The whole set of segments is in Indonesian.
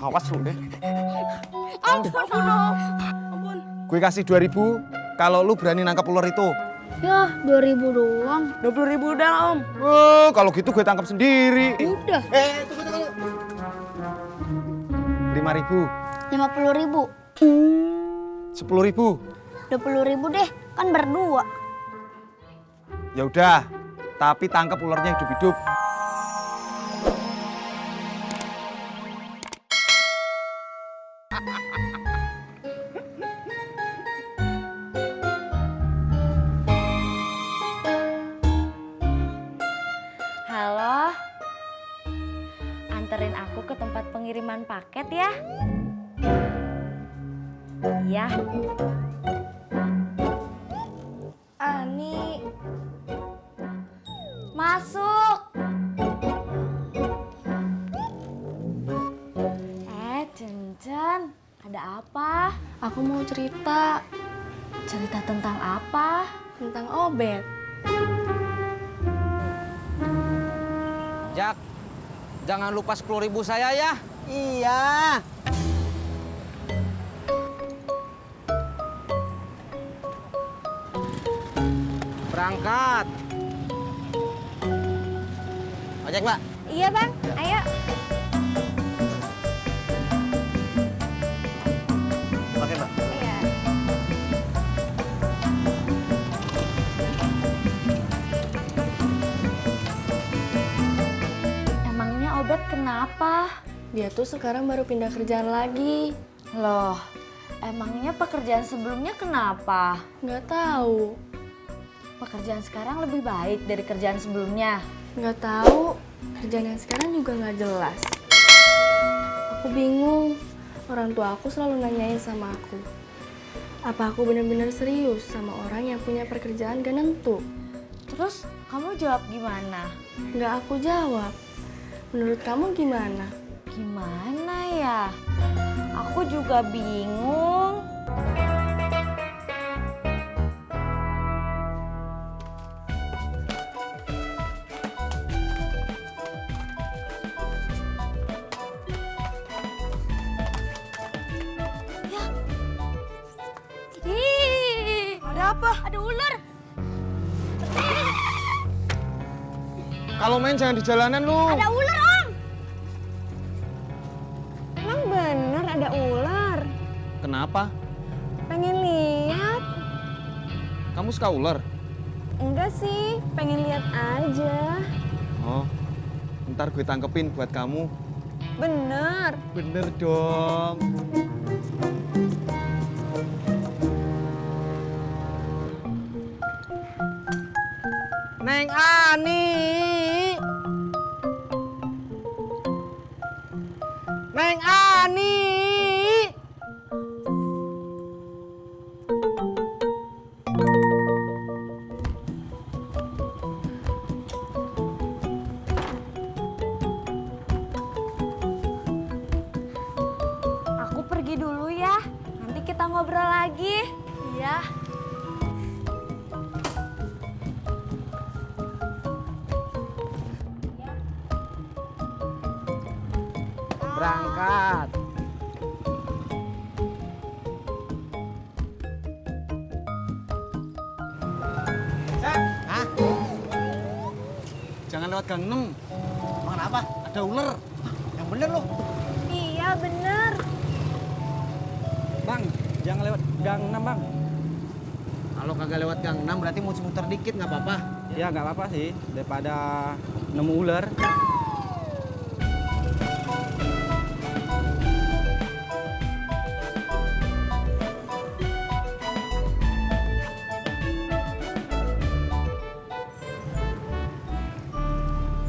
awas lu deh. Ampun, ampun. Gue kasih 2.000 kalau lu berani nangkap ular itu. Ya, 2.000 doang. 20.000 udah Om. Kalau gitu gue tangkap sendiri. Udah. Tunggu. 5.000, 50.000. 10.000. 20.000 deh, kan berdua. Ya udah, tapi tangkap ularnya hidup-hidup. Halo, anterin aku ke tempat pengiriman paket ya. Iya. Ani, masuk. Cen, ada apa? Aku mau cerita Cerita tentang apa? tentang Obet. Jak, jangan lupa 10.000 saya ya. Iya. Berangkat. Ojek, Mbak. Iya bang, ayo. Oke, Mbak. Iya. Emangnya Obet kenapa? Dia tuh sekarang baru pindah kerjaan lagi. Loh, emangnya pekerjaan sebelumnya kenapa? Nggak tahu. Pekerjaan sekarang lebih baik dari kerjaan sebelumnya. Nggak tahu. Kerjaan yang sekarang juga nggak jelas. Aku bingung. Orang tua aku selalu nanyain sama aku. Apa aku benar-benar serius sama orang yang punya pekerjaan gak nentu? Terus kamu jawab gimana? Nggak aku jawab. Menurut kamu gimana? Gimana ya? Aku juga bingung. Ya. Ih, ada apa? Ada ular. Kalau main jangan di jalanan lu. Ada ular, Om. Emang bener ada ular? Kenapa? Pengen lihat? Kamu suka ular? Enggak sih, pengen lihat aja. Oh, ntar gue tangkepin buat kamu. Bener. Bener dong. Neng Ani. Neng Ani. Aku pergi dulu ya. Nanti kita ngobrol lagi. Iya. Berangkat. Hah? Jangan lewat gang 6. Emang kenapa? Ada ular. Yang bener lu. Iya bener. Bang, jangan lewat gang 6, Bang. Kalau kagak lewat gang 6 berarti muter dikit nggak apa-apa. Ya nggak apa-apa sih, daripada nemu ular.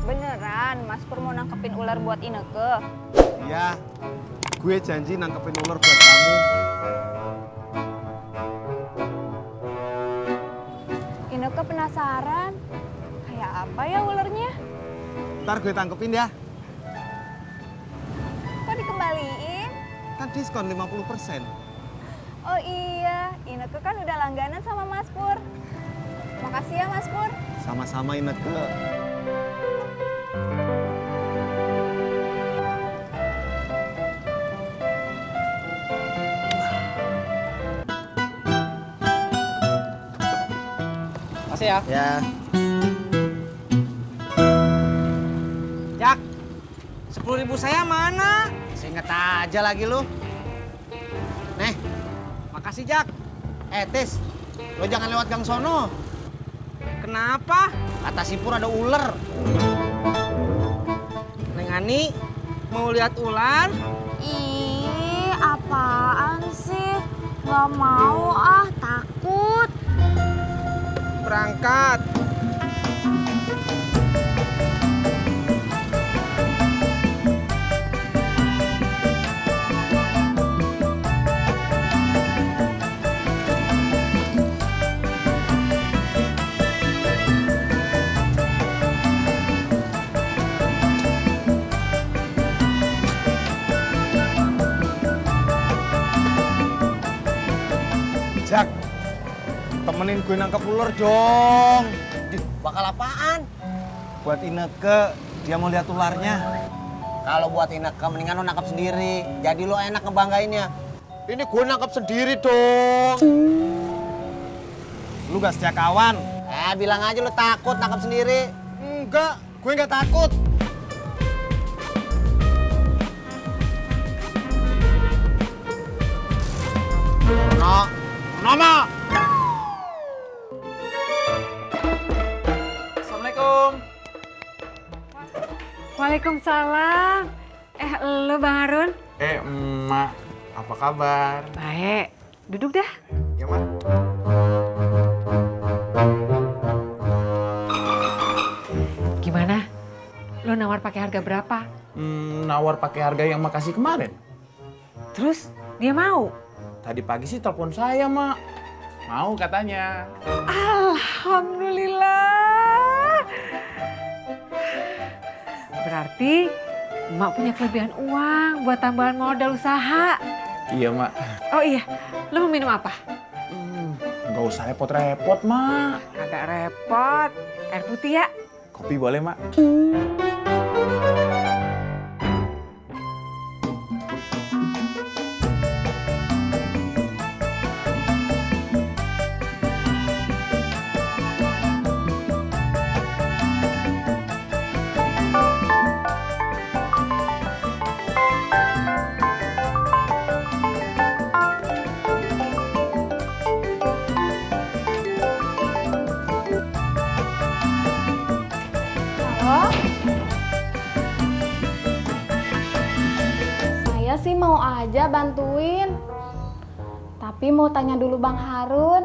Beneran, Mas Pur mau nangkepin ular buat Ineke. Ya, gue janji nangkepin ular buat kamu. Ineke penasaran. Kayak apa ya ularnya? Ntar gue tangkepin ya. Kok dikembaliin? Kan diskon 50%. Oh iya, Ineke kan udah langganan sama Mas Pur. Makasih ya Mas Pur. Sama-sama Ineke. Makasih ya. Ya. Jak, 10.000 saya mana? Seinget aja lagi lu. Nih, Makasih Jak. Tis, lo jangan lewat gang sono. Kenapa? Kata si Pur ada ular. Neng Ani mau lihat ular? Ih, apaan sih? Gak mau ah, takut. Berangkat. Jak, temenin gue nangkep ular dong. Bakal apaan? Buat Ineke, dia mau lihat ularnya. Kalau buat Ineke mendingan lo nangkap sendiri. Jadi lo enak ngebanggainnya. Ini gue nangkap sendiri dong. Lu gak setia kawan? Bilang aja lo takut nangkap sendiri. Enggak, gue gak takut. Nama. Assalamualaikum. Waalaikumsalam. Lu Bang Harun? Emak, apa kabar? Baik. Duduk dah. Ya, Mak. Gimana? Lu nawar pakai harga berapa? Nawar pakai harga yang makasih kemarin. Terus dia mau? Tadi pagi sih telepon saya, Mak. Mau katanya. Alhamdulillah. Berarti Mak punya kelebihan uang buat tambahan modal usaha. Iya, Mak. Oh iya, lu mau minum apa? Nggak usah repot-repot, Mak. Agak repot. Air putih ya? Kopi boleh, Mak? Saya sih mau aja bantuin. Tapi mau tanya dulu Bang Harun.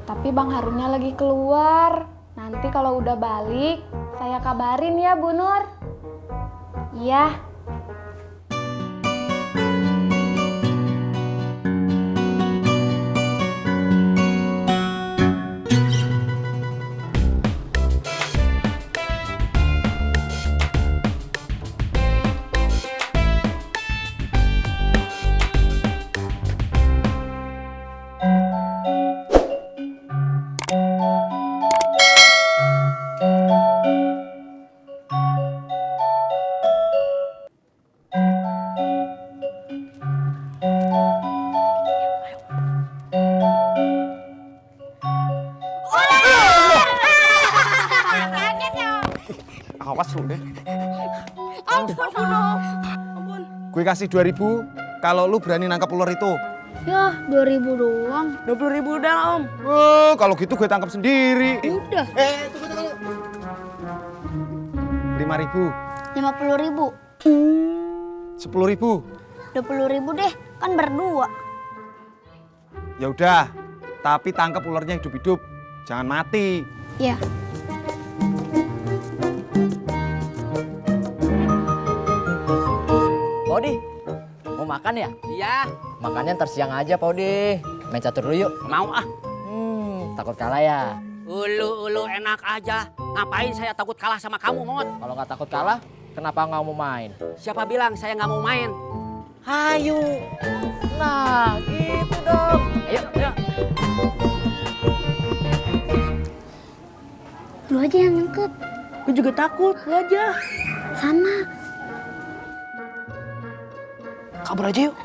Tapi Bang Harunnya lagi keluar. Nanti kalau udah balik, saya kabarin ya Bu Nur. Iya. Awas lu deh. Gue kasih 2.000 kalau lu berani nangkap ular itu. Yah, 2.000 doang. 20.000 udah Om. Kalau gitu gue tangkap sendiri. Udah, Tunggu. 5.000, 50.000. 10.000. 20.000 deh, kan berdua. Ya udah, tapi tangkap ularnya hidup-hidup. Jangan mati. Ya. Podi, mau makan ya? Iya. Makannya ntar siang aja, Podi. Main catur dulu yuk. Mau ah. Takut kalah ya? Ulu enak aja. Ngapain saya takut kalah sama kamu, Mot? Kalau nggak takut kalah, kenapa nggak mau main? Siapa bilang saya nggak mau main? Hayu. Nah, gitu dong. Ayo. Lu aja yang nyengkep. Gue juga takut, lu aja. Sama. Kabur aja yuk.